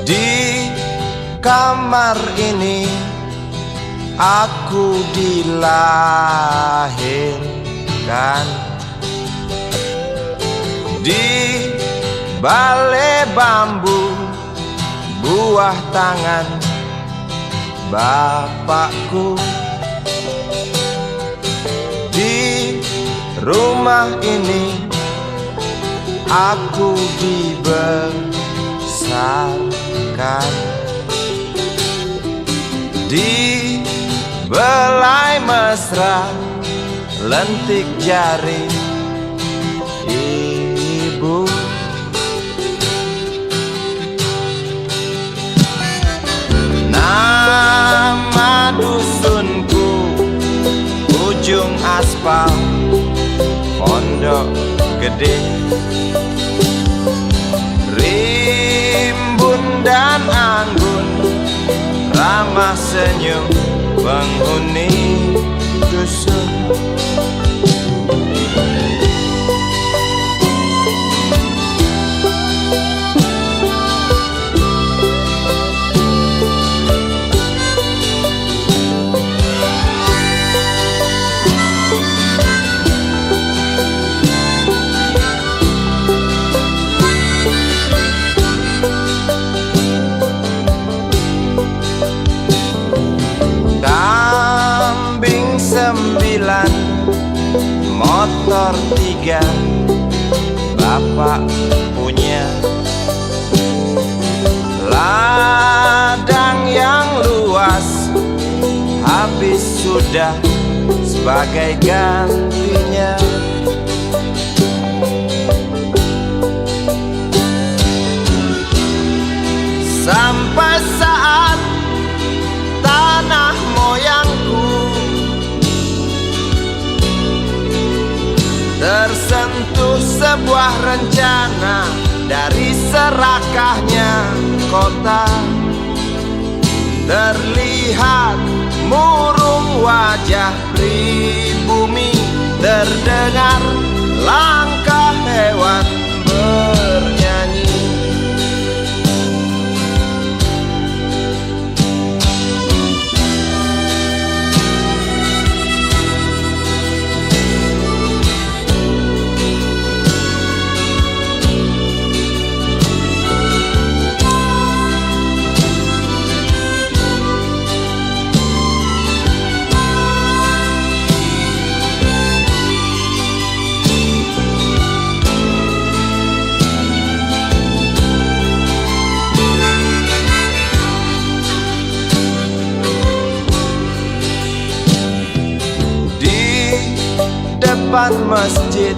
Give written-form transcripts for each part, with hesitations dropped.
Di kamar ini aku dilahirkan, di balai bambu buah tangan bapakku. Di rumah ini aku dibesarkan, di belai mesra lentik jari ibu. Nama dusunku ujung aspal Pondok Gede. Rimbun dan anggun ramah senyum penghuni dusun. Sembilan, motor 3 bapak punya. Ladang yang luas habis sudah sebagai gantinya. Sampai saat tanah moyangku tersentuh sebuah rencana dari serakahnya kota. Terlihat murung wajah pribumi, terdengar langkah hewan bernyanyi. Depan masjid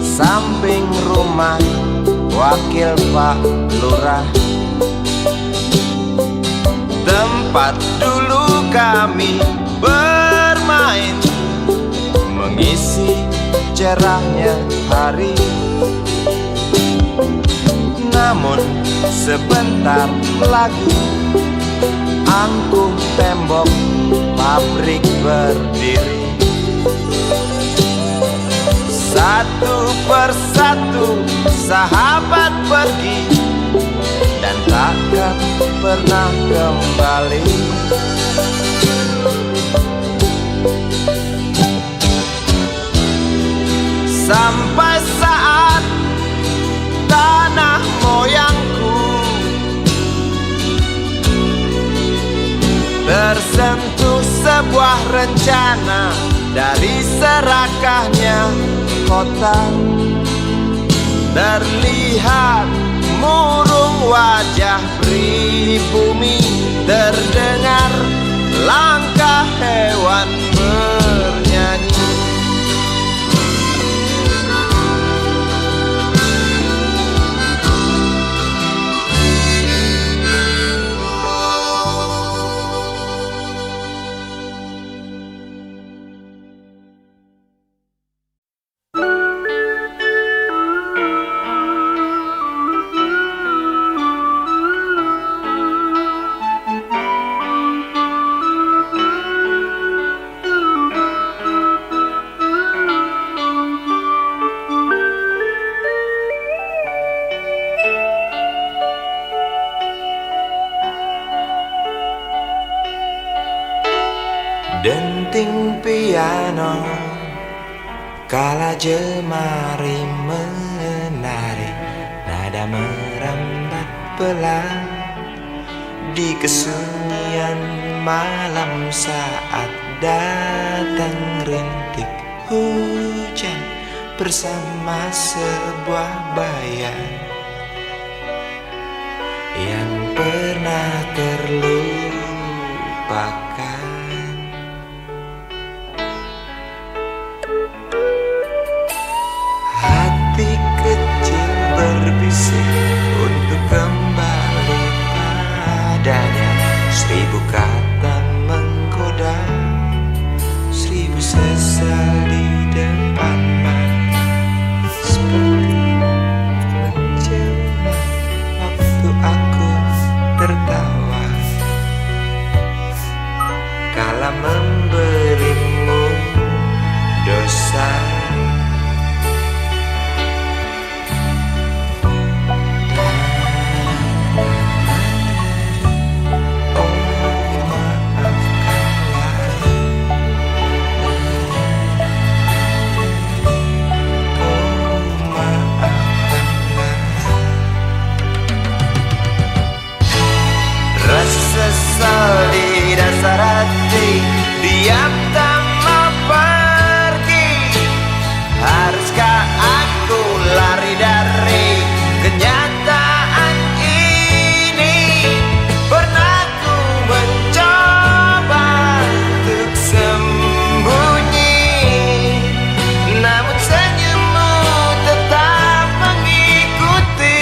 samping rumah wakil Pak Lurah, tempat dulu kami bermain mengisi cerahnya hari. Namun sebentar lagi angkuh tembok pabrik berdiri. Satu persatu sahabat pergi dan takkan pernah kembali. Sampai saat tanah moyangku tersentuh sebuah rencana dari serakahnya kota. Terlihat murung wajah pribumi, terdengar langkah hewan bernyanyi. denting piano kala jemari menari, nada merambat pelan di kesunyian malam saat datang rintik hujan bersama sebuah bayang yang pernah terlupakan. Hati kecil berbisik untuk kembali padanya. 1000 kata menggoda, 1000 sesal di depan mata, seperti menjelma waktu aku tertawa kala memberimu dosa. Sesal di dasar hati, diam tak mau pergi. Haruskah aku lari dari kenyataan ini? Pernah ku mencoba untuk sembunyi, namun senyummu tetap mengikuti.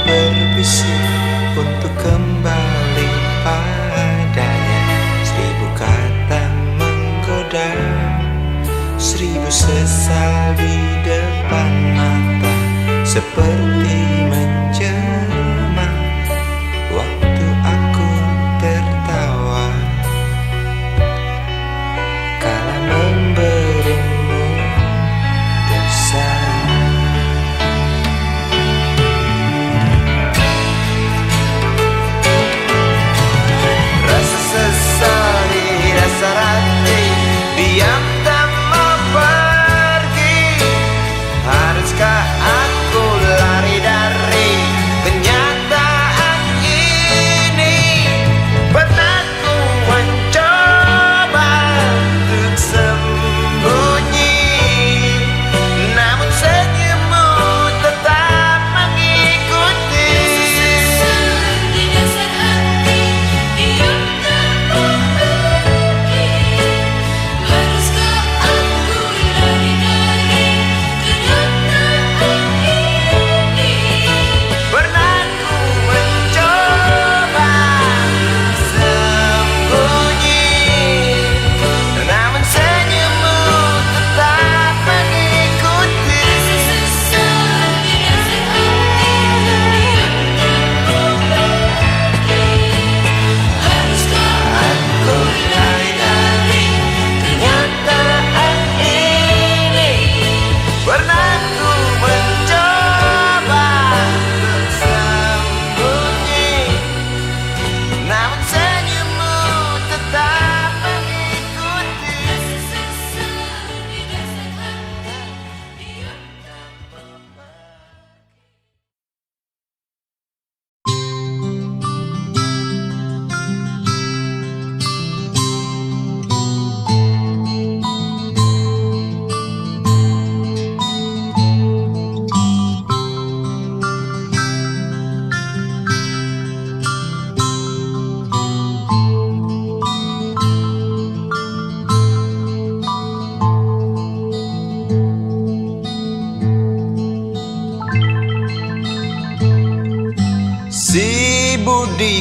Berbisik untuk kembali padanya. 1000 kata menggoda, 1000 sesal di depan mata, seperti menjelma waktu aku tertawa kala memberimu dosa. Diam tak mau pergi. Haruskah aku lari dari kenyataan?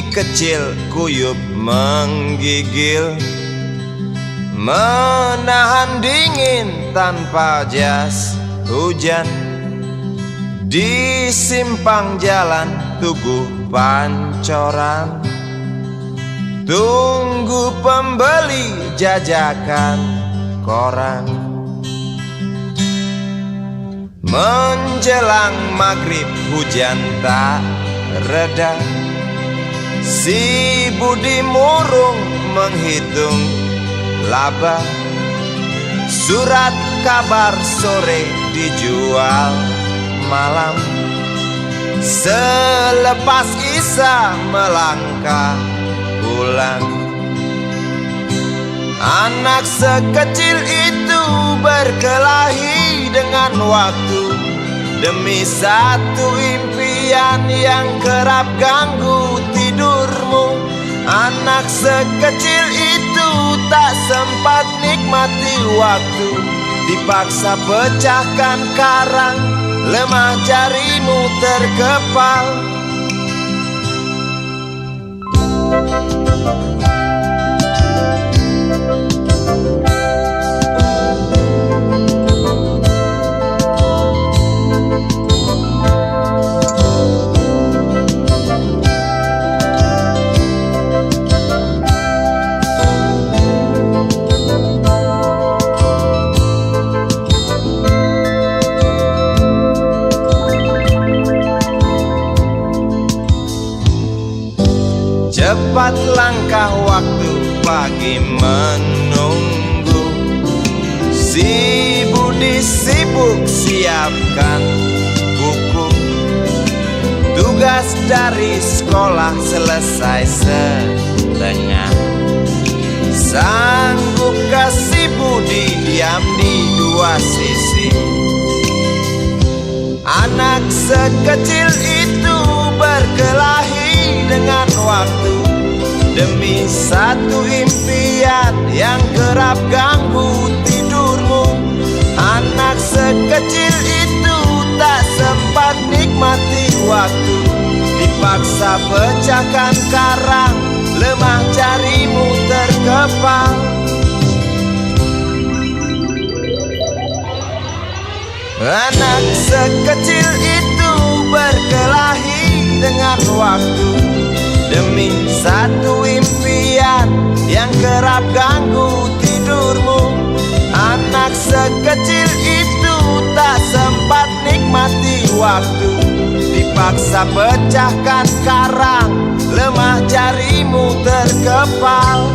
kecil kuyup menggigil, menahan dingin tanpa jas hujan. Di simpang jalan Tugu Pancoran, tunggu pembeli jajakan koran. Menjelang maghrib hujan tak reda, si Budi murung menghitung laba. Surat kabar sore dijual malam. Selepas Isya melangkah pulang. Anak sekecil itu berkelahi dengan waktu demi satu impian yang kerap ganggu tidurmu. Anak sekecil itu tak sempat nikmati waktu, dipaksa pecahkan karang, lemah jarimu terkepal. Cepat langkah waktu, pagi menunggu. Si Budi sibuk siapkan buku. Tugas dari sekolah selesai setengah. Sanggupkah si Budi diam di dua sisi? Anak sekecil itu berkelahi dengan waktu demi satu impian yang kerap ganggu tidurmu. Anak sekecil itu tak sempat nikmati waktu, dipaksa pecahkan karang, lemah jarimu terkepal. Anak sekecil itu berkelahi dengan waktu demi satu impian yang kerap ganggu tidurmu. Anak sekecil itu tak sempat nikmati waktu, dipaksa pecahkan karang, lemah jarimu terkepal.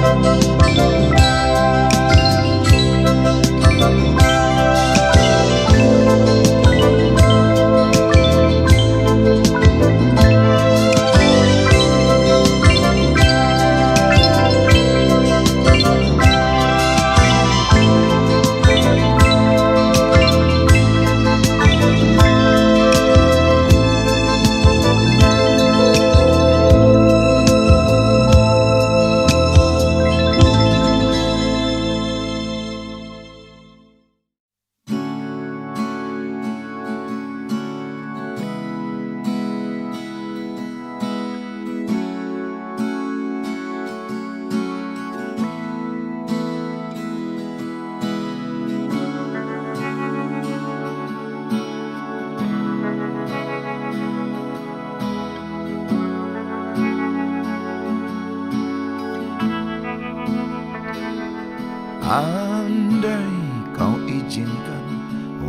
Andai kau izinkan,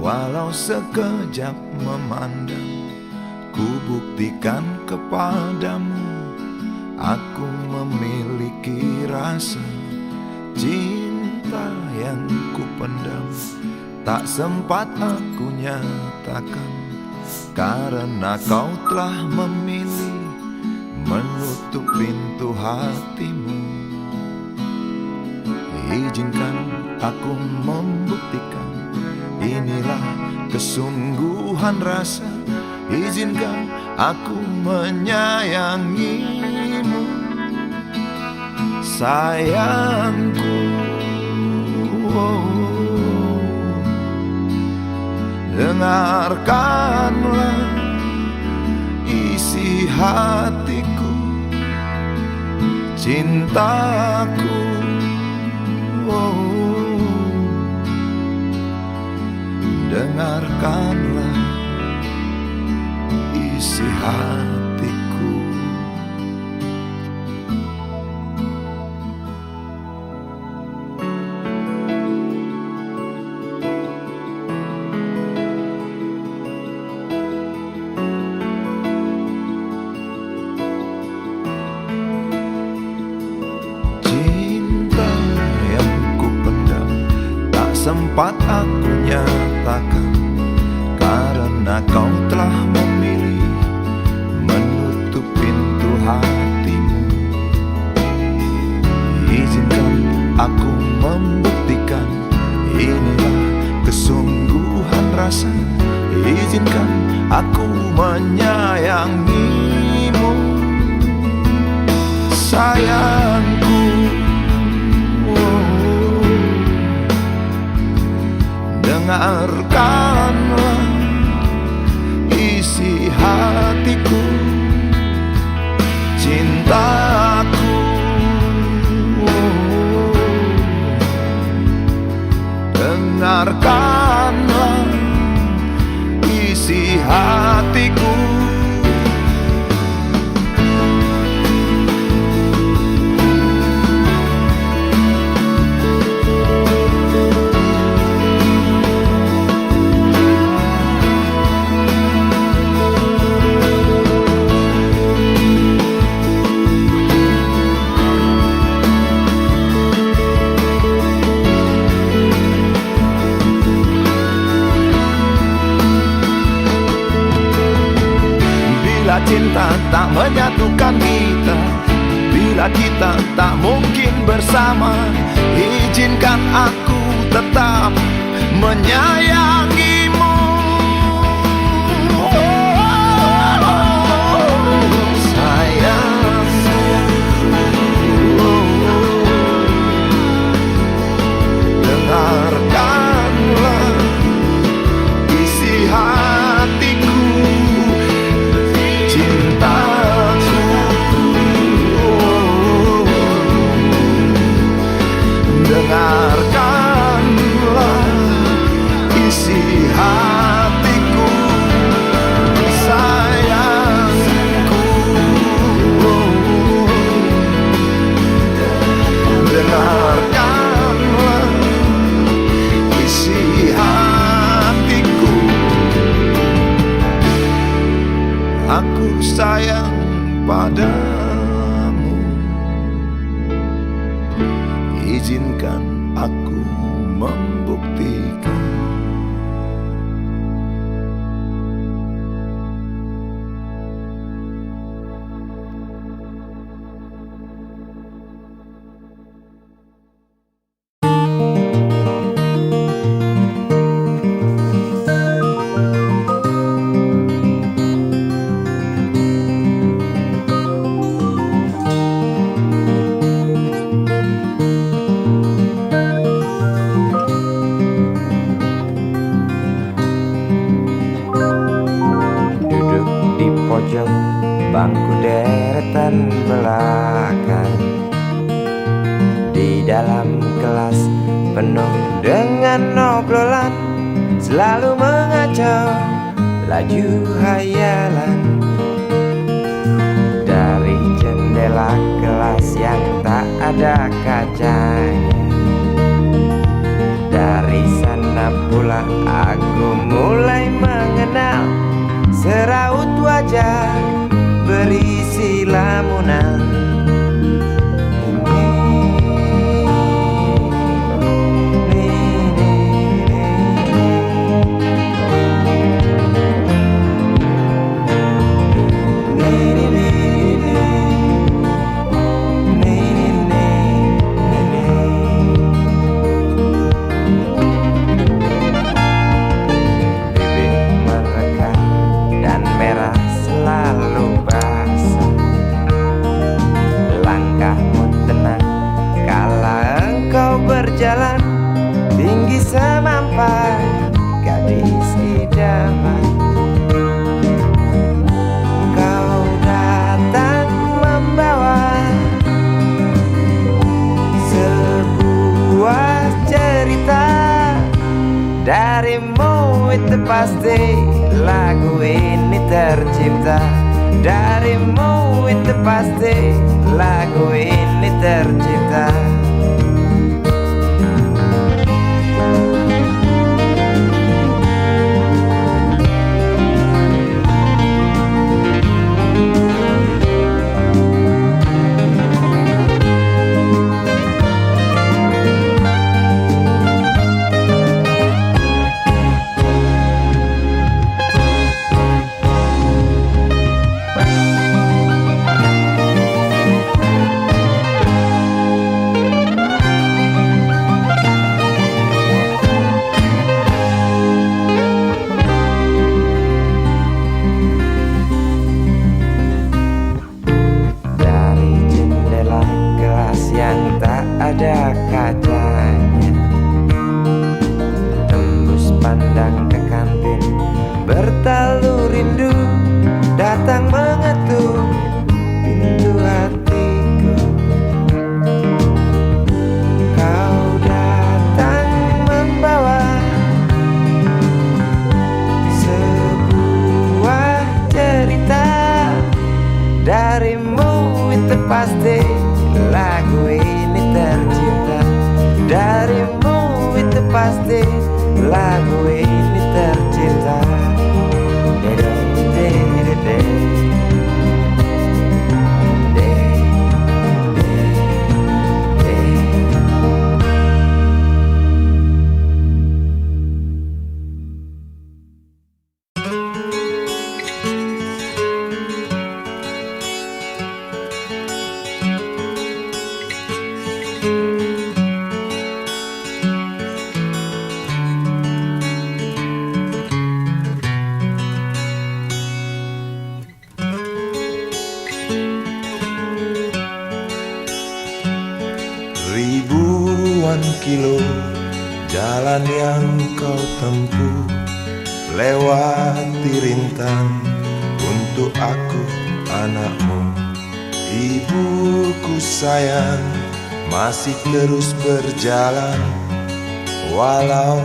walau sekejap memandang, ku buktikan kepadamu, aku memiliki rasa cinta yang ku pendam. Tak sempat aku nyatakan, karena kau telah memilih menutup pintu hatimu. Izinkan aku membuktikan, inilah kesungguhan rasa. Izinkan aku menyayangimu, sayangku. Dengarkanlah isi hatiku, cintaku. Oh, dengarkanlah isi hatiku. Cinta yang kupendam tak sempat aku nyatakan, karena kau telah memilih menutup pintu hatimu. Izinkan aku membuktikan, inilah kesungguhan rasa. Izinkan aku menyayangimu, sayangku. Oh, dengarkanlah isi hatiku, cintaku. Oh, dengarkanlah isi hatiku. Bila cinta tak menyatukan kita, bila kita tak mungkin bersama, izinkan aku tetap menyayangimu. Sayang, dengarkanlah isi hatiku, cintaku. Dengarkanlah isi hatiku, sayangku. Dengarkanlah isi hatiku. Aku sayang padamu, izinkan aku membuktikan. Pojok bangku deretan belakang, di dalam kelas penuh dengan obrolan, selalu mengacau laju hayalan. Dari jendela kelas yang tak ada kacanya, dari sana pula aku mulai mengenal seraut wajah berisi lamunan. Bibir mereka dan merah selalu lagu ini tercipta. Darimu itu pasti lagu ini tercipta. Ada kacanya, tembus pandang ke kantin, bertalu rindu datang mengetuk pintu hatiku. Kau datang membawa sebuah cerita. Darimu itu pasti lagu ini tercipta. Darimu itu pasti lagu ini tercipta. Ribuan kilo jalan yang kau tempuh, lewati rintang untuk aku anakmu. Ibuku sayang masih terus berjalan, walau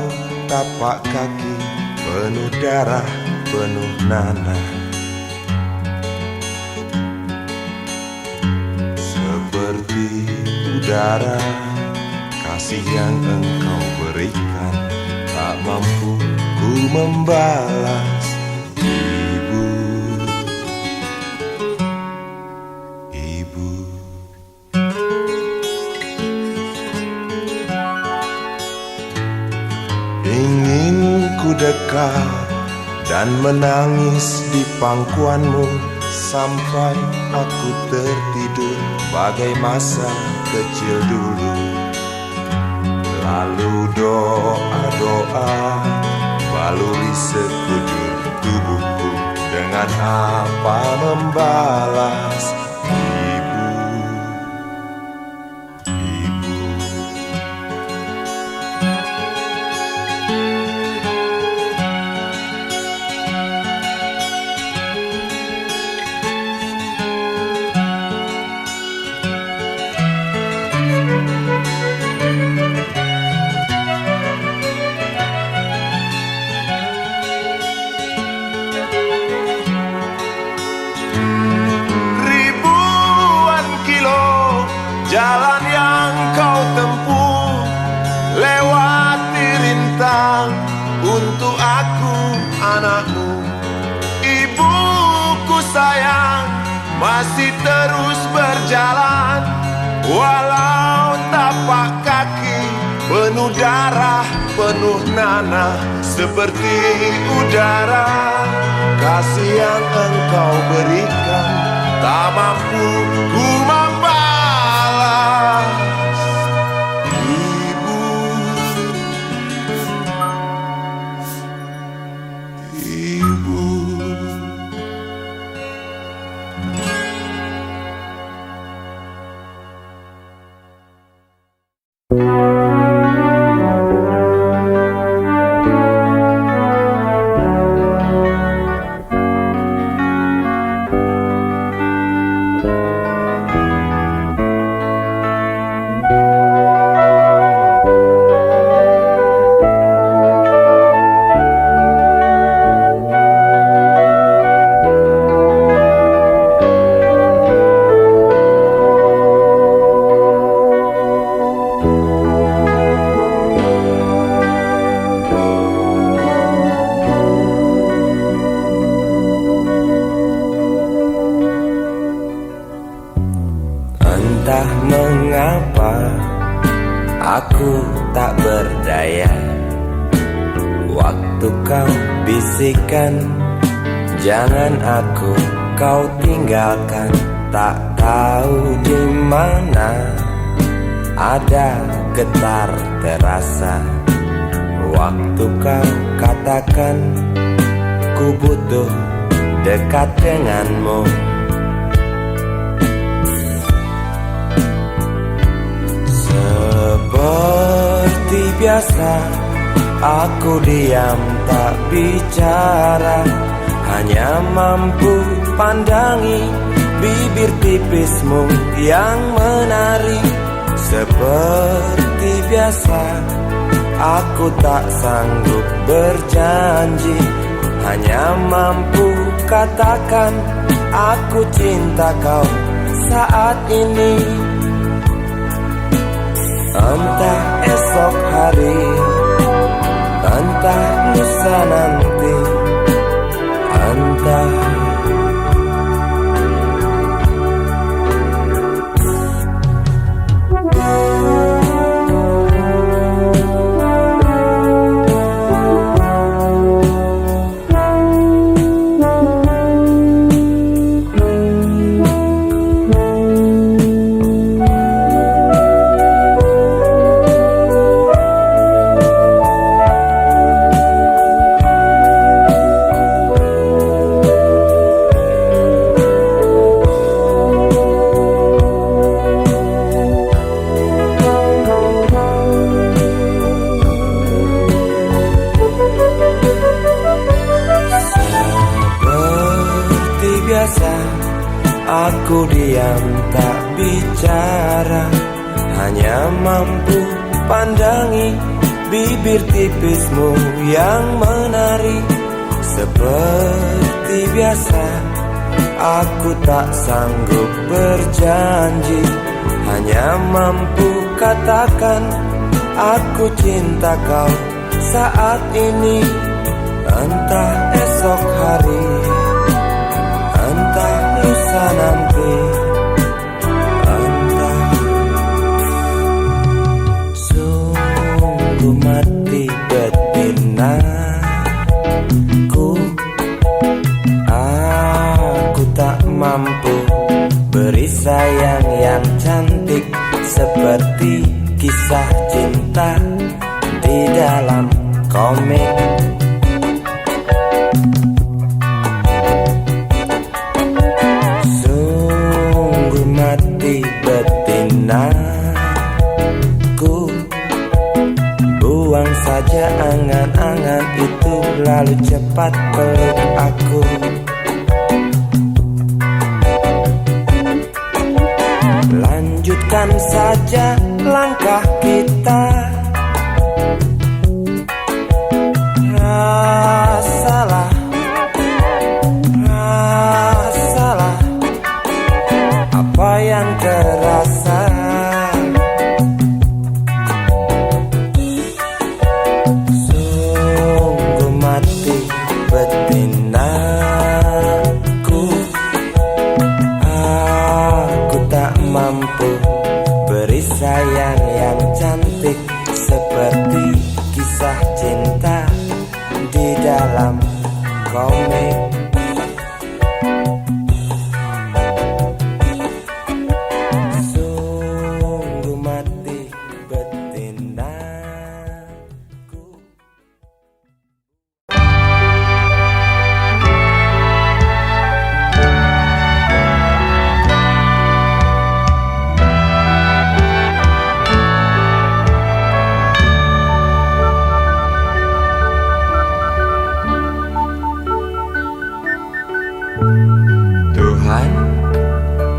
tapak kaki penuh darah, penuh nanah. Seperti udara, kasih yang engkau berikan tak mampu ku membalas. Ibu, ibu. Ingin ku dekat dan menangis di pangkuanmu sampai aku tertidur bagai masa kecil dulu. Lalu doa-doa baluri sekujur tubuhku, dengan apa membalas. Ibu, ibu. Jalan yang kau tempuh, lewati rintang untuk aku anakmu. Ibuku sayang masih terus berjalan, walau tapak kaki penuh darah, penuh nanah. Seperti udara, kasih yang engkau berikan tak mampu ku membalas. bisikan, jangan aku kau tinggalkan. Tak tahu di mana ada getar terasa waktu kau katakan ku butuh dekat denganmu. Seperti biasa aku diam tak bicara, hanya mampu pandangi bibir tipismu yang menari. Seperti biasa aku tak sanggup berjanji, hanya mampu katakan aku cinta kau saat ini. Entah esok hari, entah lusa nanti, entah aku diam tak bicara, hanya mampu pandangi bibir tipismu yang menari. Seperti biasa aku tak sanggup berjanji, hanya mampu katakan aku cinta kau saat ini. Entah esok hari, entah lusa nanti, entah. Sungguh mati betinaku, aku tak mampu beri sayang yang cantik seperti kisah cinta di dalam komik. Betinaku, buang saja angan-angan itu, lalu cepat peluk aku. Lanjutkan saja langkah kita, rasalah apa yang terasa. Sungguh mati betinaku, aku tak mampu beri sayang yang cantik seperti kisah cinta di dalam komik.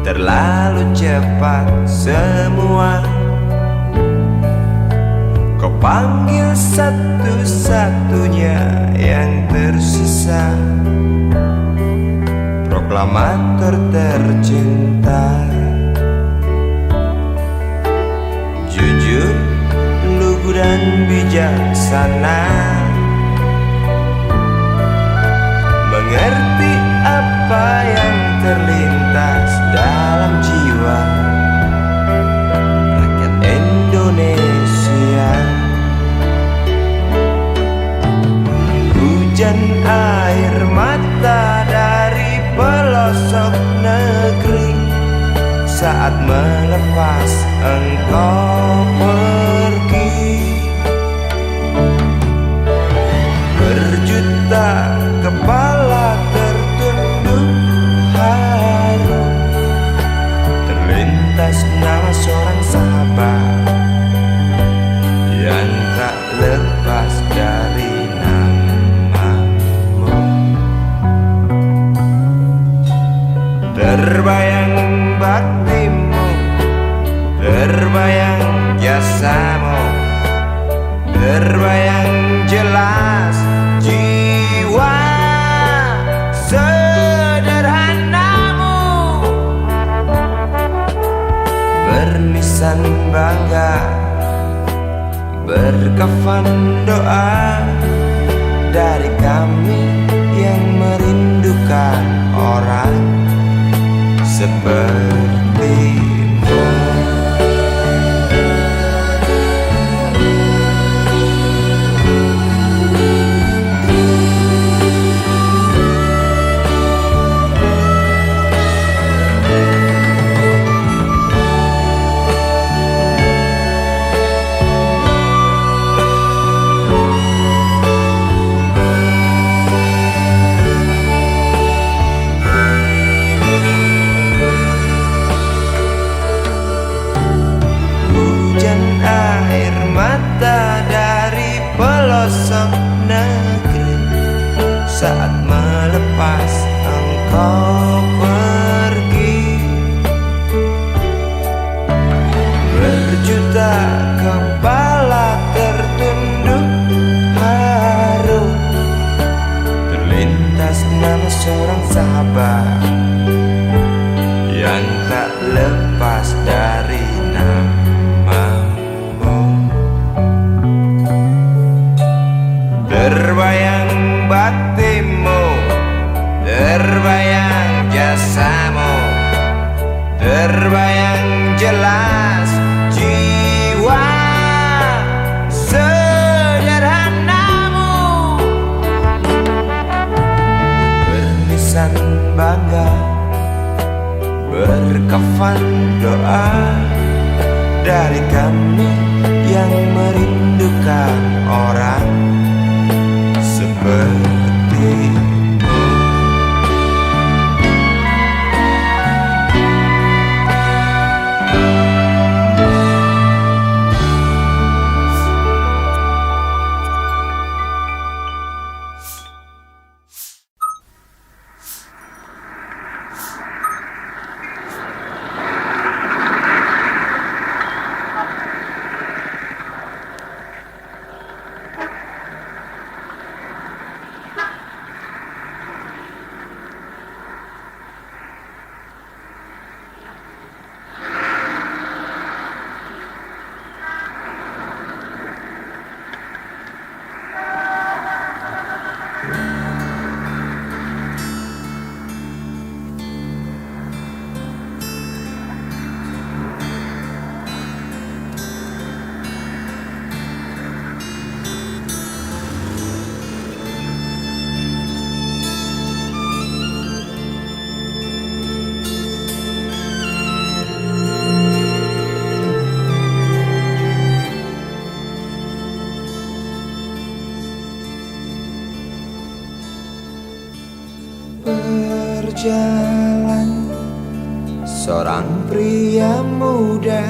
Terlalu cepat semua, kau panggil satu-satunya yang tersisa, proklamator tercinta. Jujur, lugu dan bijaksana, mengerti apa yang terlintas dalam jiwa rakyat Indonesia. Hujan air mata dari pelosok negeri saat melepas engkau pergi. Berjuta kepala tertunduk haru, terlintas nama seorang sahabat yang tak lepas dari namamu. Terbayang baktimu, terbayang jasamu, terbayang jelas jiwa sederhanamu. Bernisan bangga, berkafan doa dari kami yang merindukan orang sepertimu. Saat melepas engkau pergi, berjuta kepala tertunduk haru, terlintas nama seorang sahabat yang tak lepas dari namamu. Terbayang baktimu, terbayang jasamu, terbayang jelas jiwa sederhanamu. Bernisan bangga, berkafan doa dari kami yang merindukan orang seperti. Berjalan seorang pria muda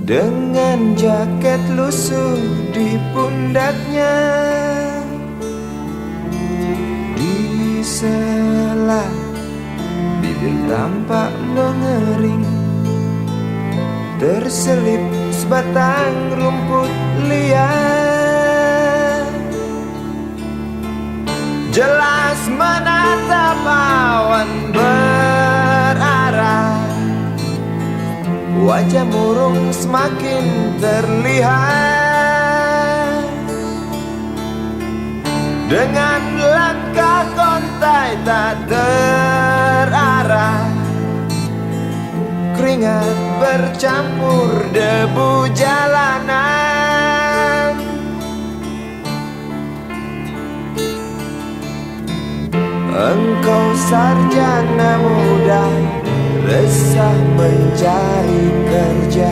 dengan jaket lusuh di pundaknya. Di sela bibir tampak mengering, terselip sebatang rumput liar. Jelas menatap awan berarah, wajah murung semakin terlihat. Dengan langkah kontai tak terarah, keringat bercampur debu jalanan. Engkau sarjana muda, resah mencari kerja,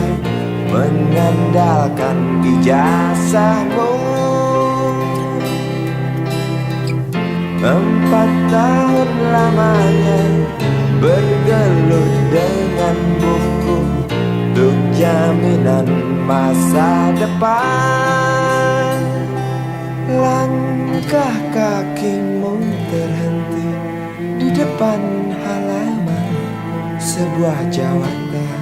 mengandalkan ijazahmu. 4 tahun lamanya bergelut dengan buku untuk jaminan masa depan. Langkah kakimu terhenti di depan halaman sebuah jawatan.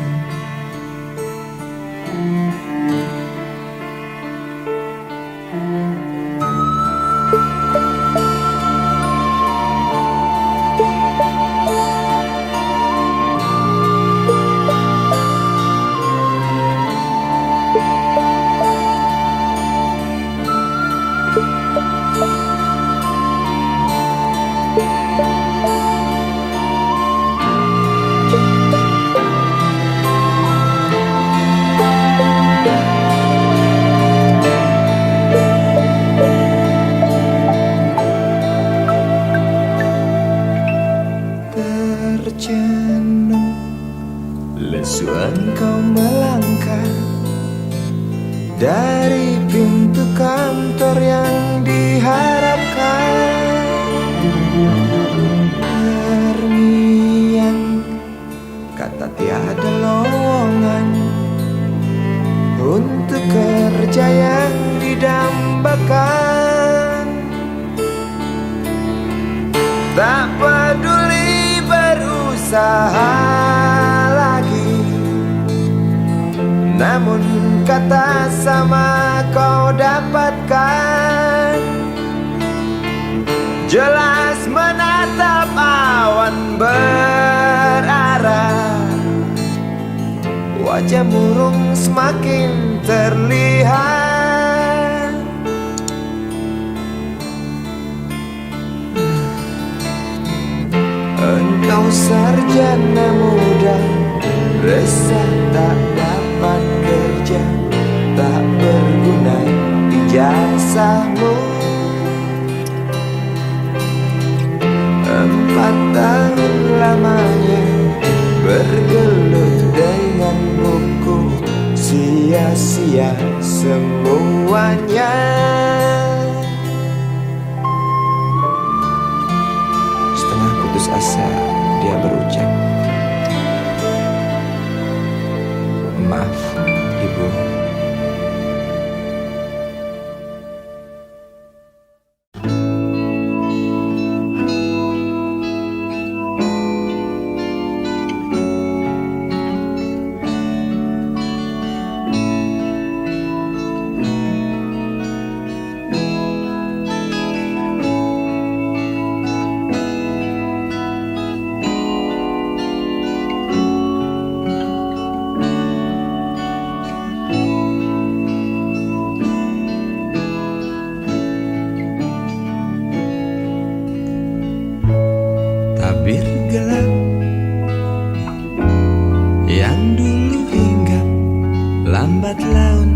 Terjenuh, lesu engkau melangkah dari pintu kantor yang diharapkan. Terngiang kata tiada lowongan untuk kerja yang didambakan. Tak peduli berusaha lagi, namun kata sama kau dapatkan. Jelas menatap awan berarah, wajah murung semakin terlihat. Engkau sarjana muda, resah tak dapat kerja, tak berguna ijazahmu. 4 tahun lamanya bergelut dengan buku, sia-sia semuanya. Setengah putus asa dia berucap, "Maaf, Ibu." Tabir gelap yang dulu hinggap, lambat laun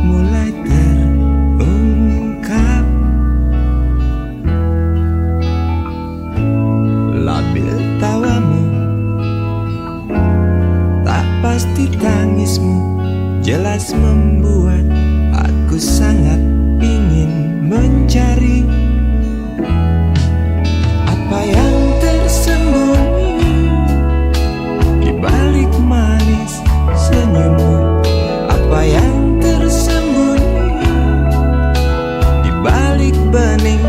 mulai terungkap. Labil tawamu, tak pasti tangismu, jelas membuat aku sangat ingin mencari apa yang tersembunyi di balik manis senyummu. Apa yang tersembunyi di balik bening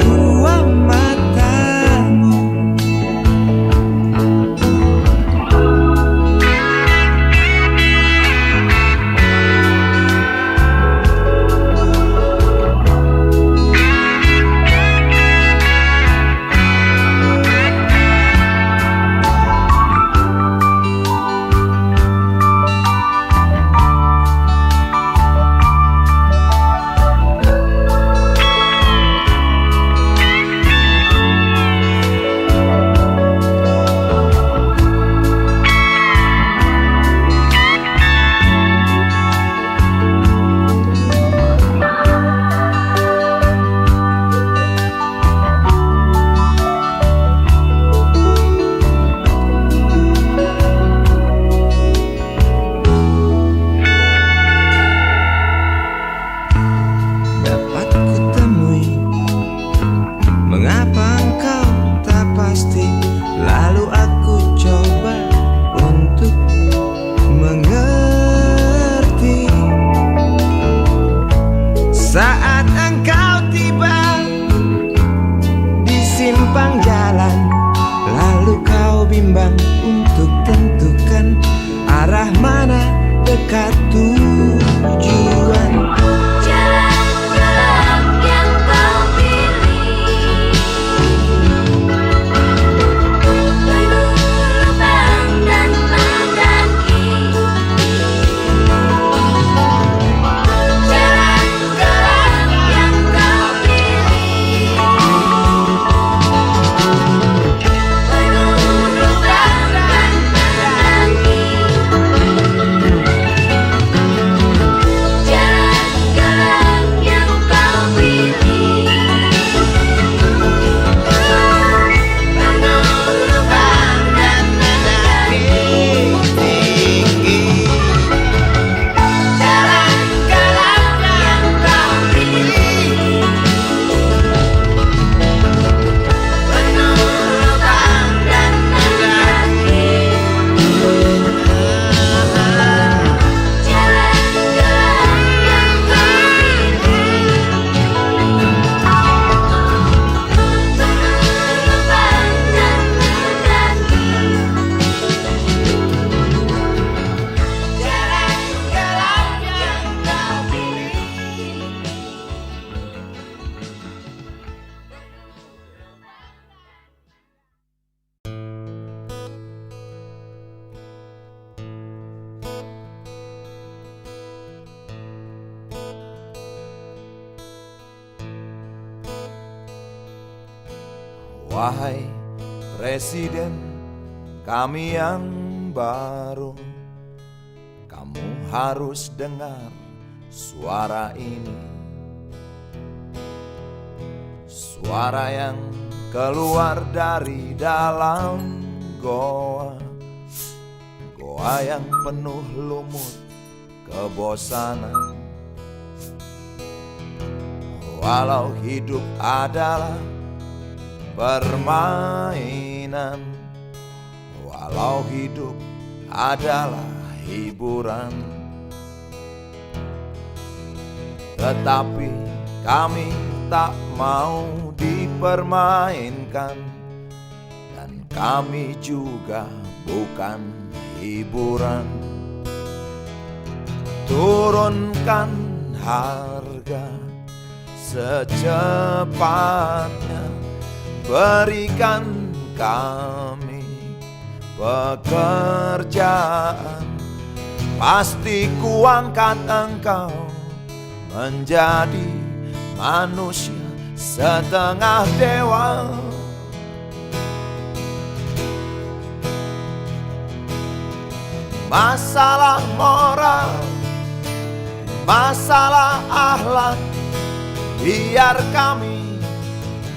dua matamu. simpang jalan, lalu kau bimbang untuk tentukan arah mana dekat tujuan. Jalan gelap yang kau pilih, penuh lubang dan mendaki. Jalan gelap yang kau pilih, penuh lubang dan mendaki. Jalan gelap yang kau pilih, penuh lubang dan mendaki. Jalan gelap yang kau pilih, penuh lubang dan mendaki. Jalan gelap yang kau pilih, penuh lubang dan mendaki. Jalan gelap yang kau pilih. Wahai Presiden kami yang baru, kamu harus dengar suara ini. Suara yang keluar dari dalam goa, goa yang penuh lumut kebosanan. Walau hidup adalah permainan, walau hidup adalah hiburan, tetapi kami tak mau dipermainkan, dan kami juga bukan hiburan. Turunkan harga secepatnya, berikan kami pekerjaan. Pasti kuangkat engkau menjadi manusia setengah dewa. Masalah moral, masalah akhlak, biar kami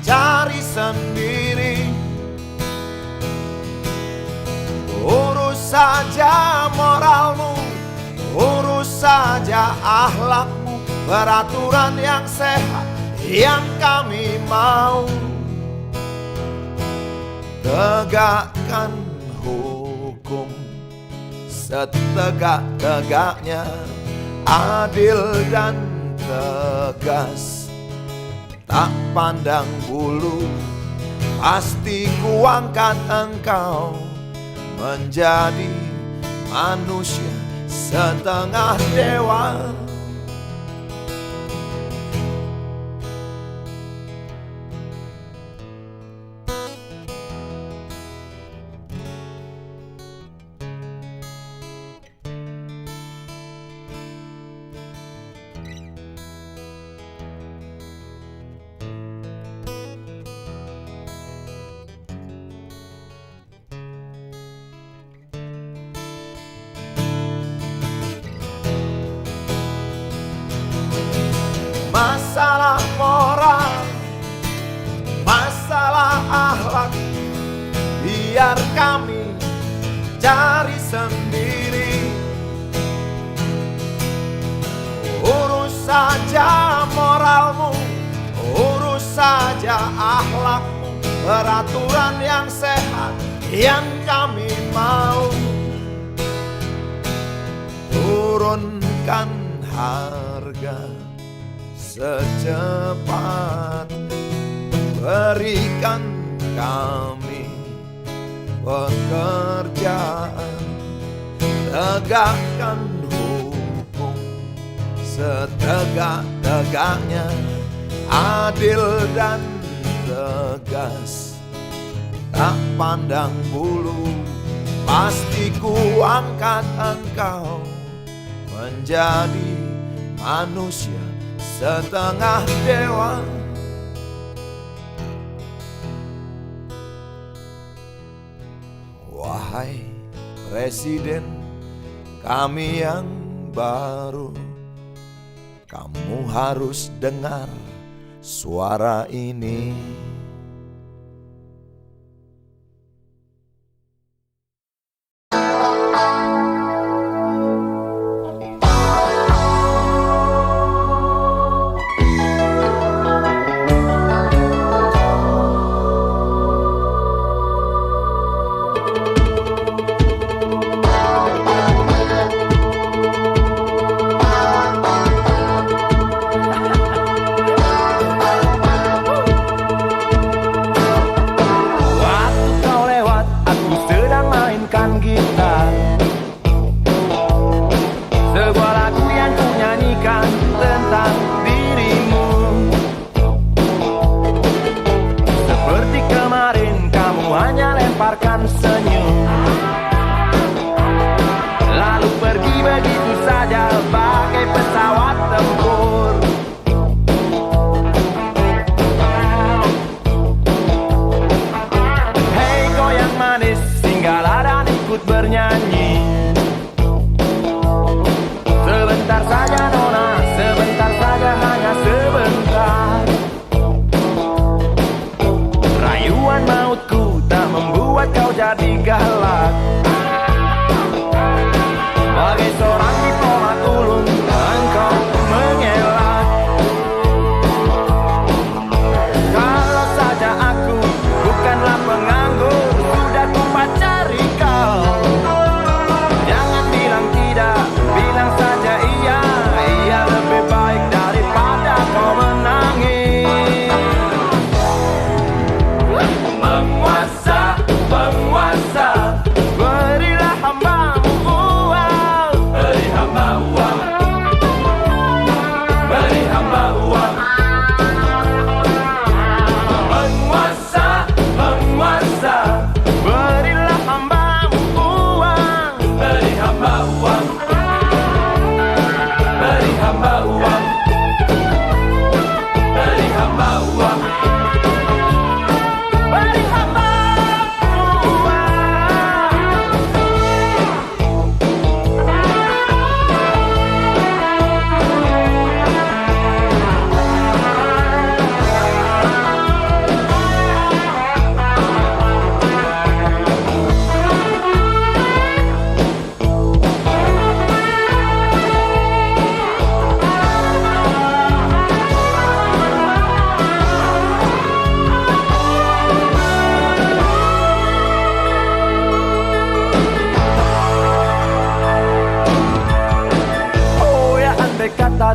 cari sendiri. Urus saja moralmu, urus saja akhlakmu, peraturan yang sehat yang kami mau. Tegakkan hukum setegak-tegaknya, adil dan tegas, tak pandang bulu. Pasti kuangkat engkau menjadi manusia setengah dewa. Masalah moral, masalah akhlak, biar kami cari sendiri. Urus saja moralmu, urus saja akhlakmu, peraturan yang sehat yang kami mau. Turunkan harga secepatnya, Berikan kami pekerjaan, tegakkan hukum setegak-tegaknya, adil dan tegas, tak pandang bulu. Pasti ku angkat engkau menjadi manusia setengah dewa. Wahai Presiden kami yang baru, kamu harus dengar suara ini.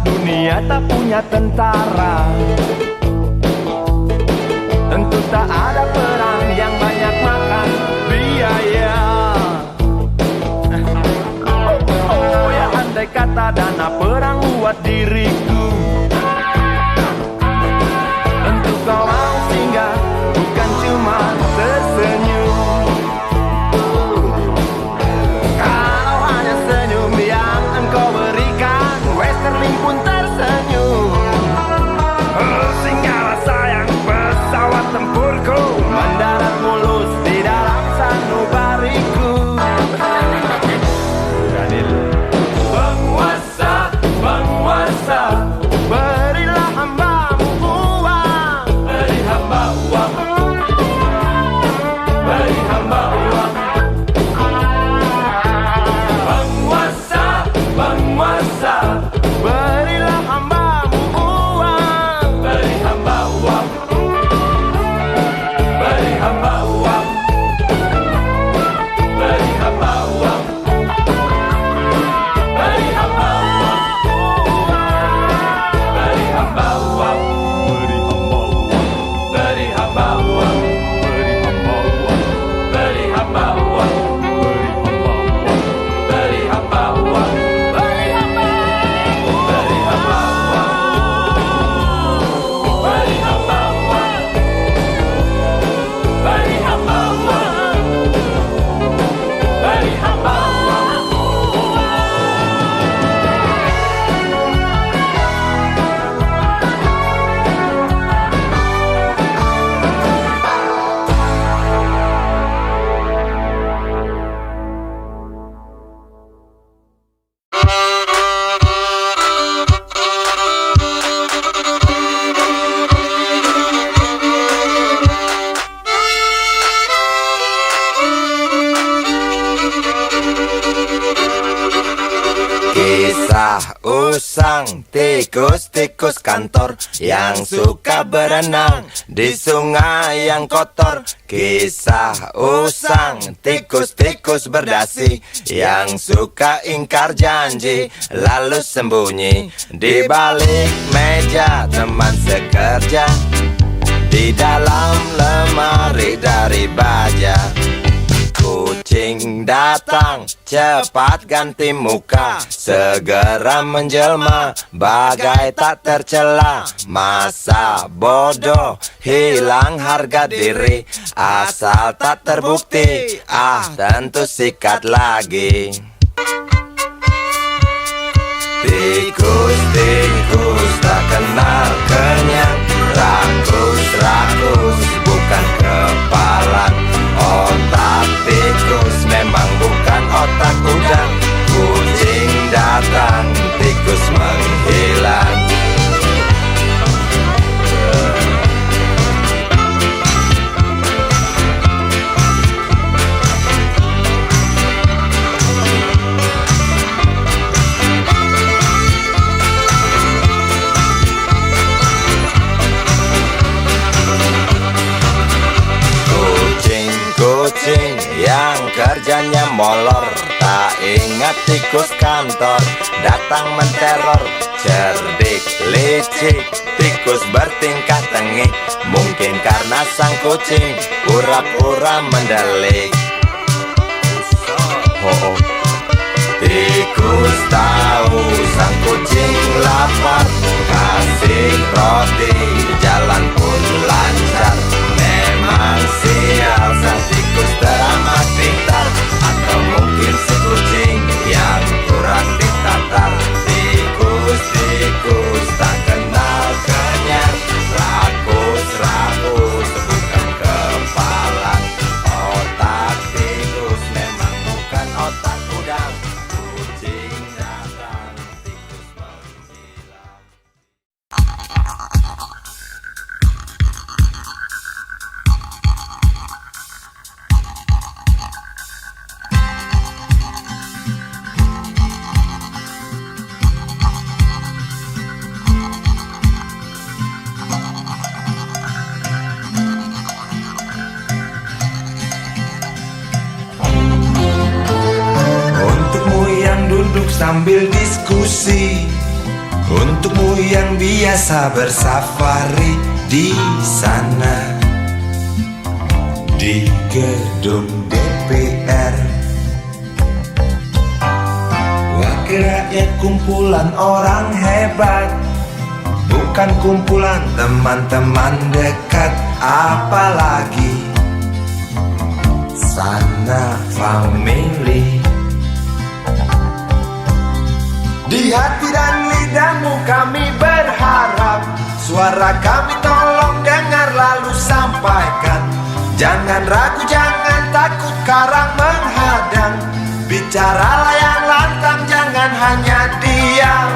Dunia tak punya tentara, tentu tak ada perang yang banyak makan biaya. Oh ya, andai kata dana perang buat diriku, tentu kau mau singgah, bukan cuma tersenyum. Kalau hanya senyum yang engkau berikan, Westerling pun tersenyum. usang, tikus-tikus kantor yang suka berenang di sungai yang kotor. Kisah usang, tikus-tikus berdasi yang suka ingkar janji lalu sembunyi di balik meja teman sekerja, di dalam lemari dari baja. Kucing datang, cepat ganti muka, segera menjelma, bagai tak tercela. Masa bodoh, hilang harga diri, asal tak terbukti, tentu sikat lagi. Tikus-tikus tak kenal kenyang, rakus-rakus bukan kepalan. Otak tikus memang bukan otak udang. Kucing datang, tikus menghilang. Kucing yang kerjanya molor, tak ingat tikus kantor datang menteror. Cerdik, licik, tikus bertingkah tengik, mungkin karena sang kucing pura-pura mendelik. Tikus tahu sang kucing lapar, kasih roti, jalan pun lancar. Memang sial sang tikus teramat pintar, atau mungkin si kucing yang kurang ditatar. Tikus-tikus tak kenal kenyang, rakus-rakus bukan kepalan. Otak tikus memang bukan otak udang. Kucing datang, tikus menghilang. Untukmu yang duduk sambil diskusi, untukmu yang biasa bersafari di sana, di gedung DPR. Wakil rakyat kumpulan orang hebat, bukan kumpulan teman-teman dekat. Apalagi sana family. Di hati dan lidahmu kami berharap, suara kami tolong dengar lalu sampaikan. Jangan ragu, jangan takut karang menghadang, bicaralah yang lantang, jangan hanya diam.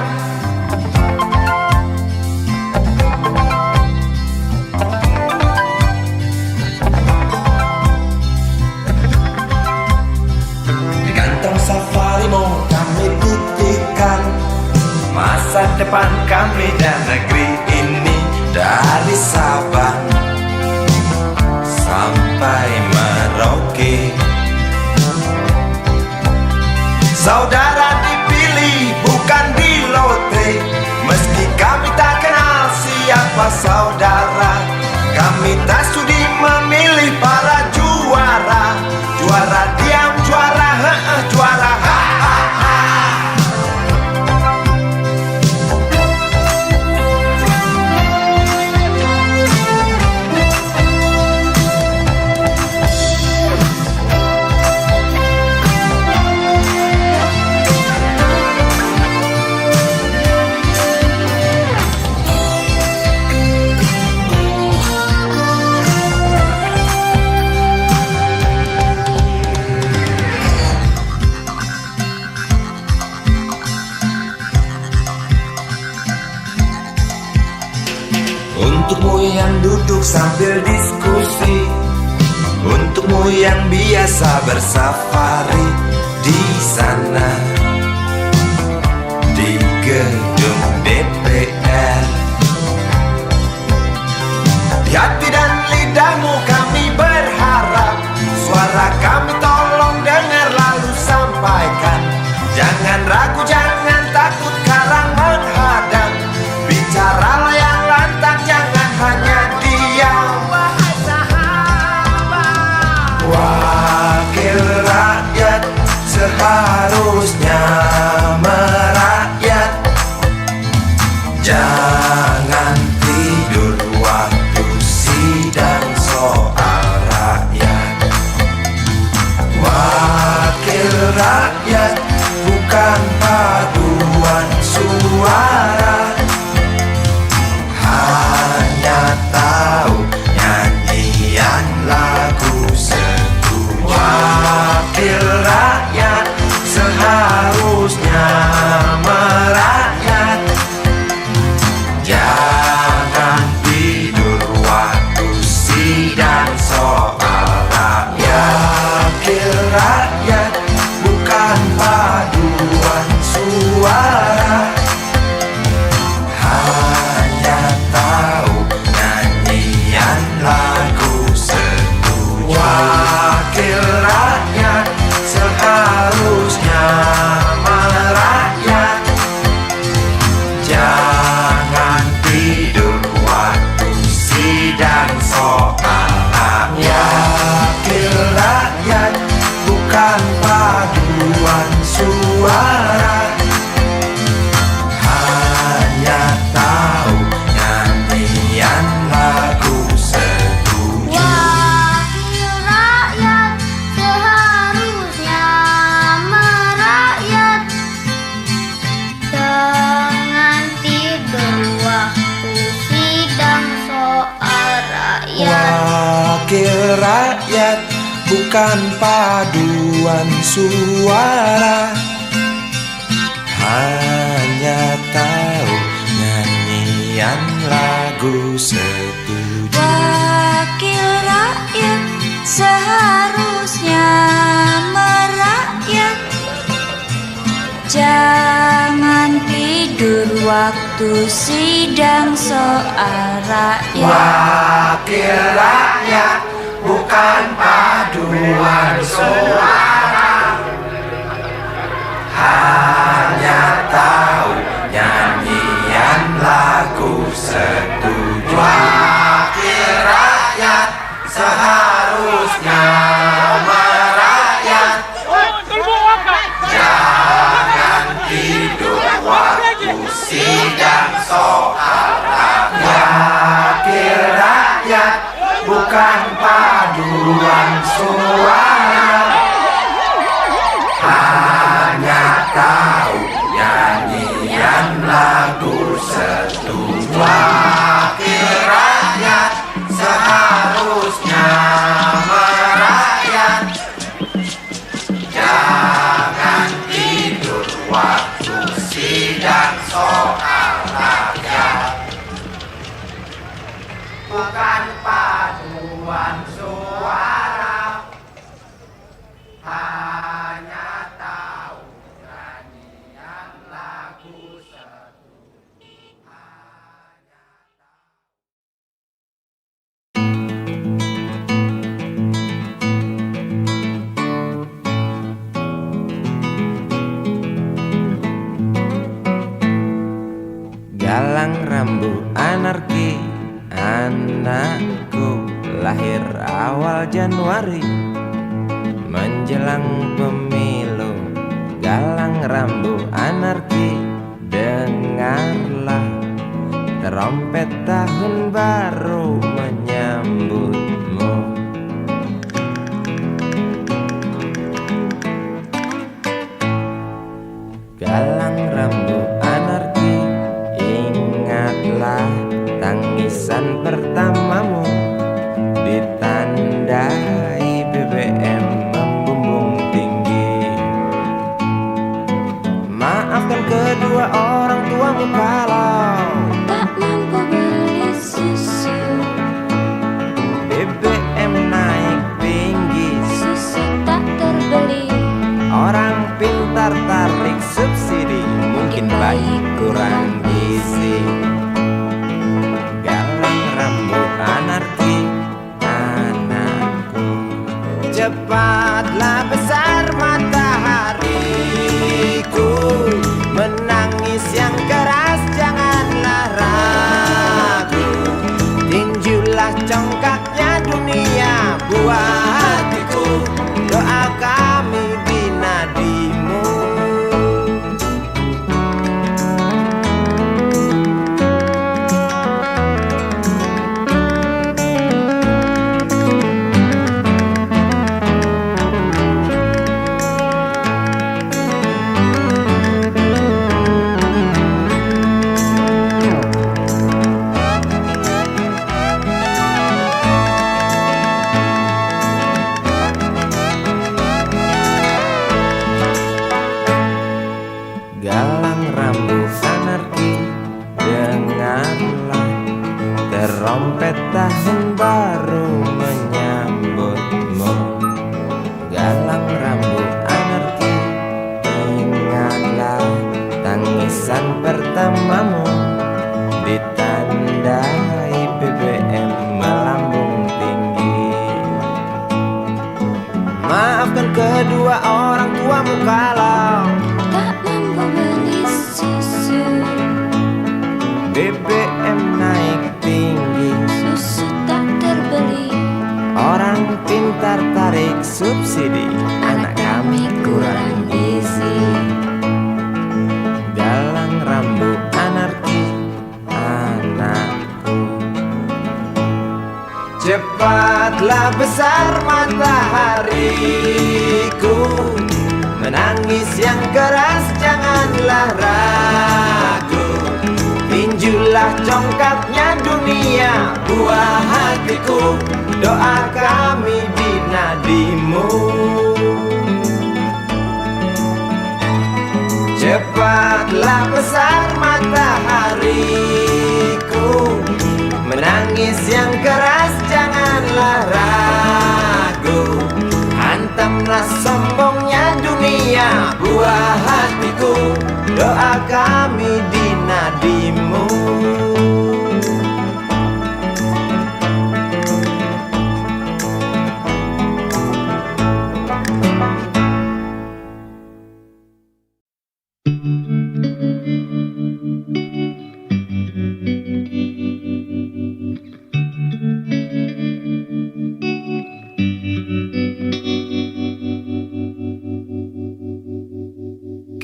Di kantong safarimu kami titipkan masa depan kami dan negeri ini, dari Sabang sampai Merauke. Saudara dipilih bukan di lotre, meski kami tak kenal siapa saudara. Kami tak sudi memilih para juara, juara diam, juara juara ha. Untukmu yang duduk sambil diskusi, untukmu yang biasa bersafari di sana, di gedung hati dan lidahmu kami berharap. Suara kami tolong dengar lalu sampaikan. Jangan ragu, jangan takut karang menghadang. Bicaralah yang lantang, jangan hanya diam. Wahai sahabat, wakil rakyat seharusnya merakyat. Jangan tidur waktu sidang soal rakyat. Wakil rakyat bukan paduan suara, hanya tahu nyanyian lagu setuju. Wakil rakyat seharusnya merakyat. Jangan tidur waktu sidang soal rakyat. Wakil rakyat bukan paduan suara, hanya tahu nyanyian lagu setuju. Wakil rakyat seharusnya merakyat. Jangan tidur waktu sidang soal rakyat. Wakil rakyat bukan paduan suara, hanya tahu nyanyian lagu setuju. Wakil rakyat seharusnya merakyat. Jangan tidur waktu sidang soal rakyat. Wakil rakyat bukan paduan suara, hanya tahu nyanyian lagu setuju. Wakil rakyat seharusnya merakyat. Jangan tidur waktu sidang soal rakyat. Wakil rakyat bukan paduan suara, hanya tahu nyanyian lagu setuju. Wakil rakyat seharusnya merakyat. Jangan tidur waktu sidang soal rakyat. Wakil rakyat bukan paduan suara, hanya tahu nyanyian lagu setuju. Wakil rakyat seharusnya merakyat. Jangan tidur waktu sidang soal rakyat. Bukan paduan suara, hanya tahu nyanyian lagu setuju. Galang rambu anarki, anakku lahir awal Januari menjelang pemilu. Galang rambu anarki, dengarlah trompet tahun baru menyambutmu. Galang rambu anarki, ingatlah tangisan pertamamu ditandai BBM membumbung tinggi. Maafkan kedua orang tuamu kalau Tak mampu beli susu. Cepatlah besar matahariku, menangis yang keras janganlah ragu. Tinjulah congkaknya dunia buah hatiku, doa kami di nadimu. Galang rambut anarki, dengarlah terompet tahun baru menyambutmu. Galang rambut anarki, ingatlah tangisan pertamamu, ditandai BBM melambung tinggi. Maafkan kedua orang tuamu kalau Tak mampu beli susu, BBM naik tinggi. susu tak terbeli. Orang pintar tarik subsidi, anak kami kurang gizi. Galang rambut anarki, anakku. Cepatlah besar matahariku, menangis yang keras janganlah ragu. Tinjulah congkaknya dunia buah hatiku, doa kami di nadimu. Cepatlah besar matahariku, menangis yang keras janganlah ragu. Hantamlah sombongnya dunia buah hatiku, doa kami di nadimu.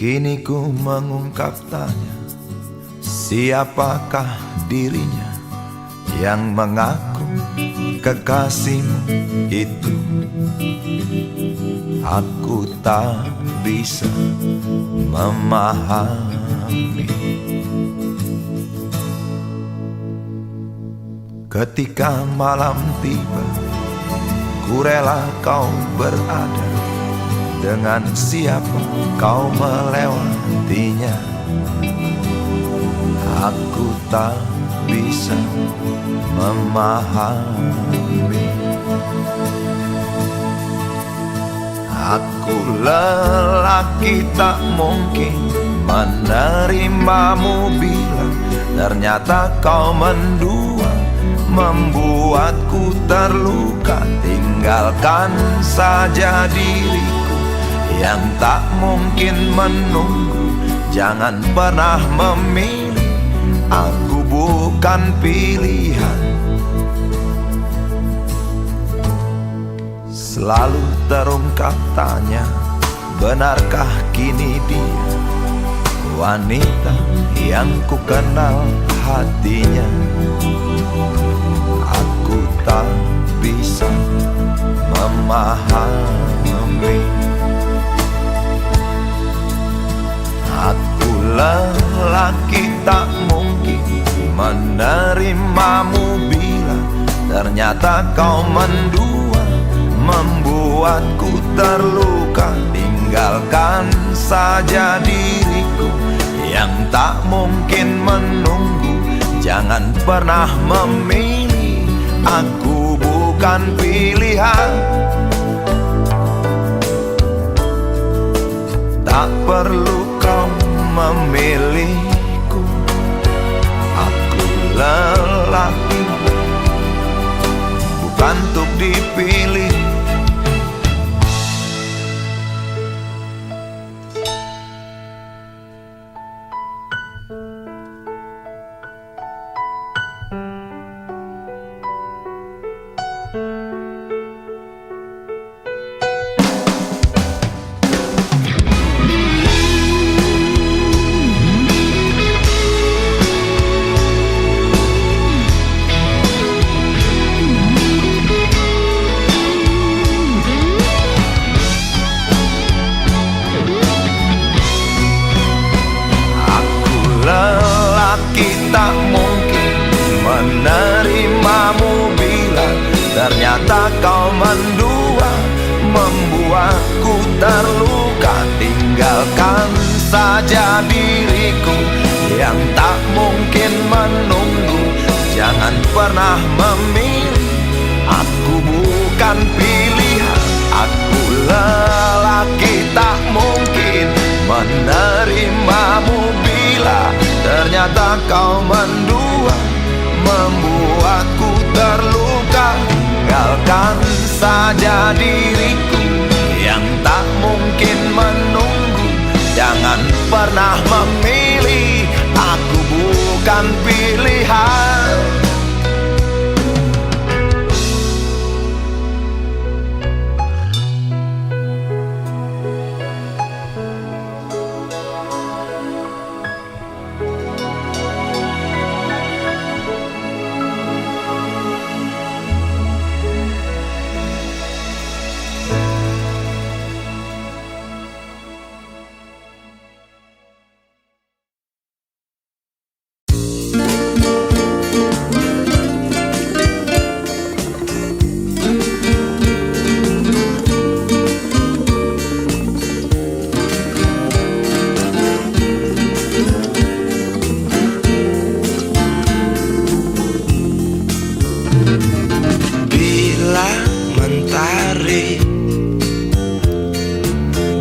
Kini ku mengungkap tanya, siapakah dirinya yang mengaku kekasihmu itu? Aku tak bisa memahami. Ketika malam tiba, ku rela kau berada. Dengan siapa kau melewatinya, aku tak bisa memahami. Aku lelaki tak mungkin menerimamu bila ternyata kau mendua, membuatku terluka. Tinggalkan saja diriku yang tak mungkin menunggu. Jangan pernah memilih, aku bukan pilihan. Selalu terungkap tanya, benarkah kini dia wanita yang ku kenal hatinya? Aku tak bisa memahami. Aku lelaki tak mungkin menerimamu bila ternyata kau mendua, membuatku terluka. Tinggalkan saja diriku yang tak mungkin menunggu. Jangan pernah memilih, aku bukan pilihan. Tak perlu kau memilihku, aku lelaki bukan untuk dipilih. mendua, membuatku terluka. Tinggalkan saja diriku yang tak mungkin menunggu. Jangan pernah memilih, aku bukan pilihan. Aku lelaki tak mungkin menerimamu bila ternyata kau mendua, membuatku terluka. Tinggalkan saja diriku yang tak mungkin menunggu. Jangan pernah memilih, aku bukan pilihan.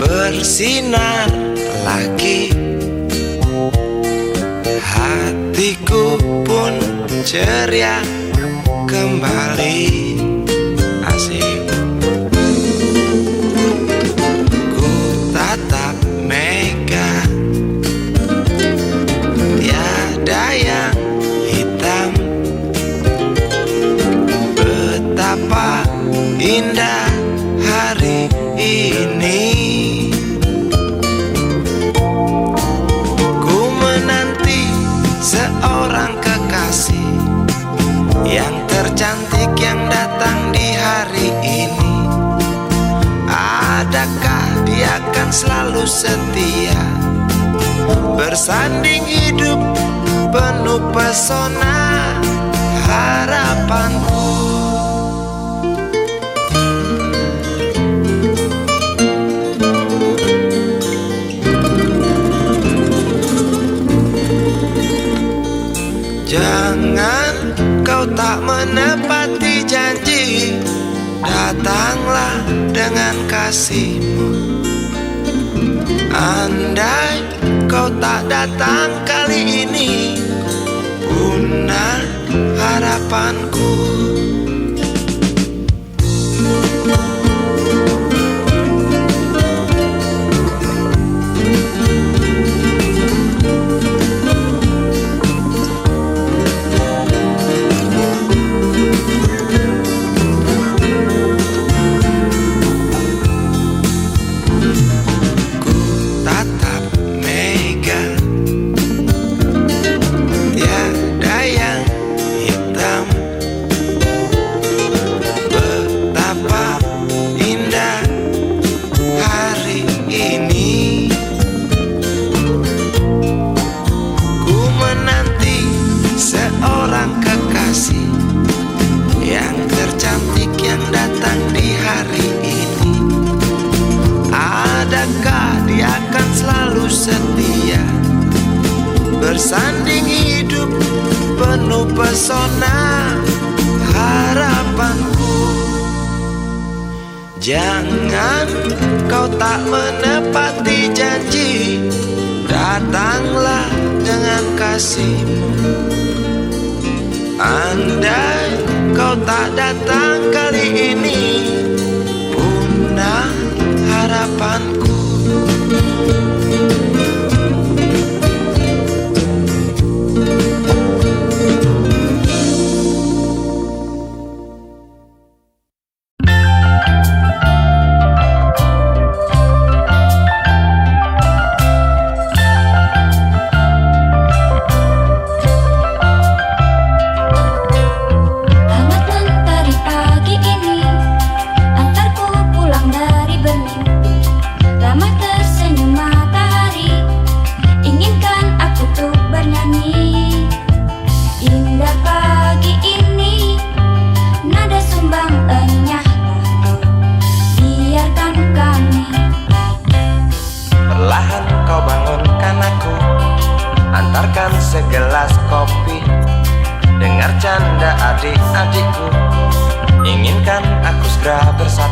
Bersinar lagi, hatiku pun ceria kembali. Asik. Ku tatap mega, tiada yang hitam. Betapa indah hari ini. Seorang kekasih yang tercantik yang datang di hari ini. Adakah dia akan selalu setia, bersanding hidup penuh pesona harapanku. Jangan kau tak menepati janji, datanglah dengan kasihmu. Andai kau tak datang kali ini, punah harapanku. Bersanding hidup penuh pesona harapanku. Jangan kau tak menepati janji, datanglah dengan kasihmu. Andai kau tak datang kali ini, punah harapanku.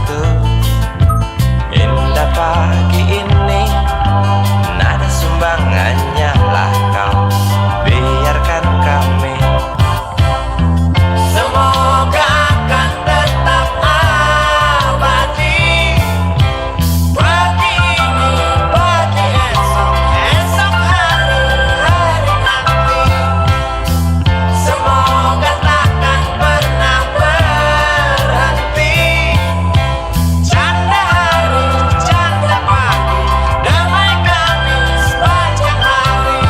satu. Indah pagi ini, nada sumbangannya lah kau. Biarkan kami. Semoga akan tetap abadi. Pagi ini, pagi esok, esok hari, hari nanti. Semoga takkan pernah berhenti. Canda hari, canda pagi, damai kami sepanjang hari.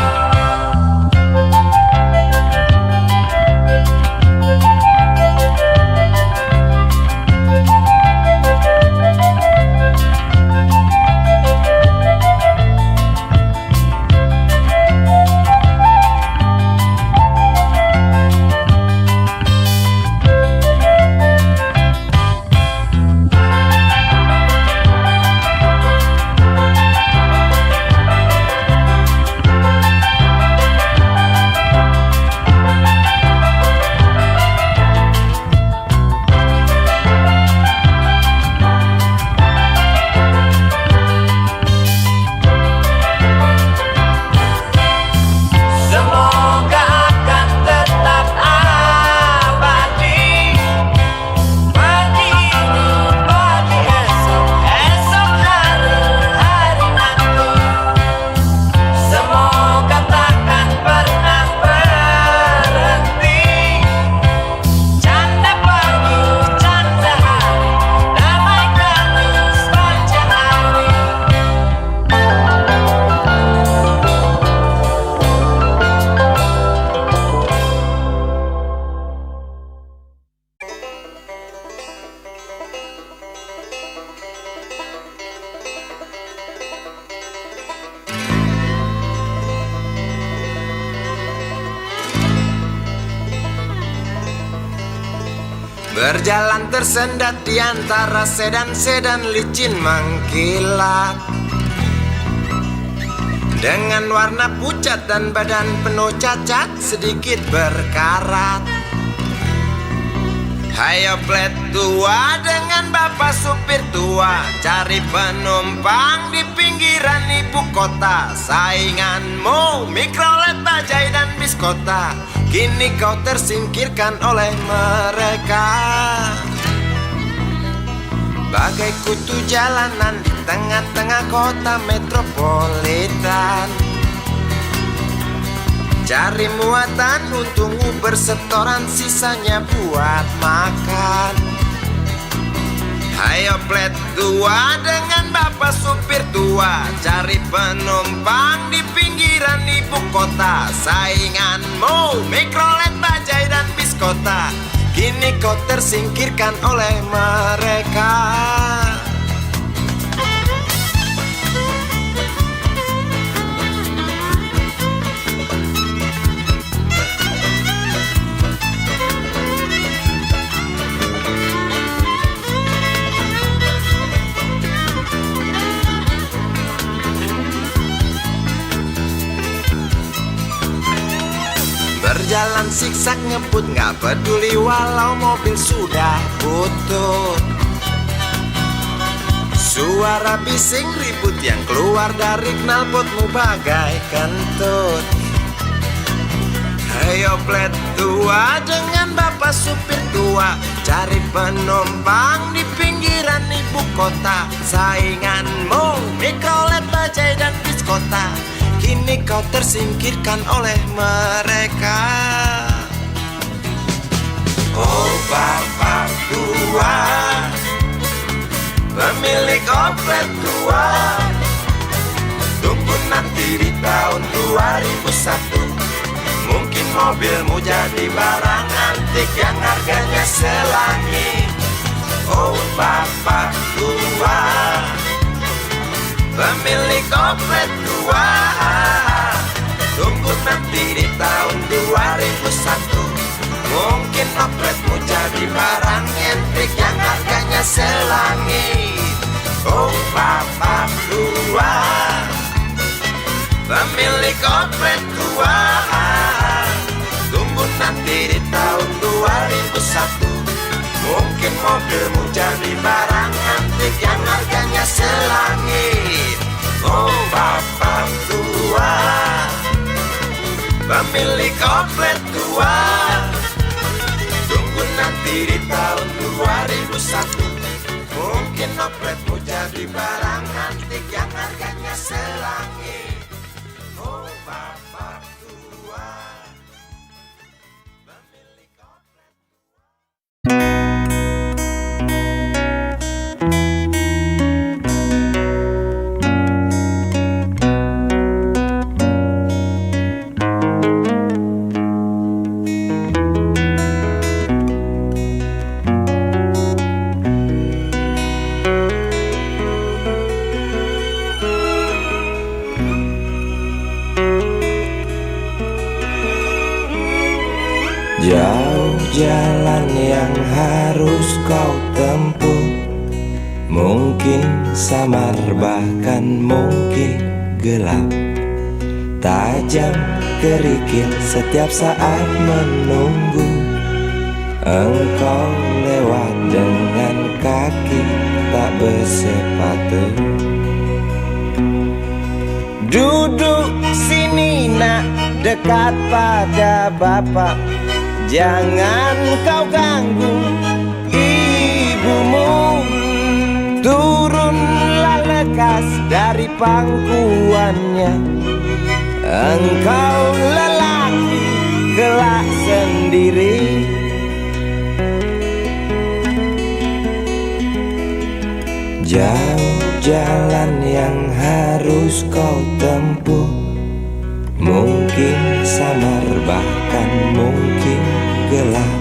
Semoga akan tetap abadi. Pagi ini, pagi esok, esok hari, hari nanti. Semoga takkan pernah berhenti. Canda pagi, canda hari, damai kami sepanjang hari. Berjalan tersendat di antara sedan-sedan licin mengkilat, dengan warna pucat dan badan penuh cacat sedikit berkarat. Hayo plet tua dengan bapak supir tua, cari penumpang di pinggiran ibu kota. Sainganmu Mikrolet, Bajai dan Biskota, kini kau tersingkirkan oleh mereka. Bagai kutu jalanan di tengah-tengah kota metropolitan, cari muatan untungmu bersetoran, sisanya buat makan. Hayo plet tua dengan bapak supir tua, cari penumpang di pinggiran ibu kota. Sainganmu Mikrolet, Bajai dan Biskota, kini kau tersingkirkan oleh mereka. Berjalan siksak ngebut, gak peduli walau mobil sudah butut. Suara bising ribut yang keluar dari knalpotmu bagai kentut. Hayo plet tua dengan bapak supir tua, cari penumpang di pinggiran ibu kota. Sainganmu Mikrolet, Bajai dan Biskota, kini kau tersingkirkan oleh mereka. Oh bapak tua, pemilik oplet tua, tunggu nanti di tahun 2001. Mungkin mobilmu jadi barang antik yang harganya selangit. Oh bapak tua, pemilik oplet tua, tunggu nanti di tahun 2001. Mungkin opletmu jadi barang antik yang harganya selangit. Oh bapak tua, pemilik oplet tua, tunggu nanti di tahun 2001. Mungkin mobilmu jadi barang antik yang harganya selangit. Oh bapak tua, pemilik oplet tua, tunggu nanti di tahun 2001. Mungkin opletmu jadi barang antik yang harganya selangit. Oh bapak tua, pemilik oplet. Jauh jalan yang harus kau tempuh, mungkin samar bahkan mungkin gelap, tajam kerikil setiap saat menunggu. Engkau lewat dengan kaki tak bersepatu. Duduk sini nak, dekat pada bapak, jangan kau ganggu ibumu. Turunlah lekas dari pangkuannya, engkau lelaki kelak sendiri. Jauh jalan yang harus kau tempuh, mungkin samar bahkan mungkin gelap,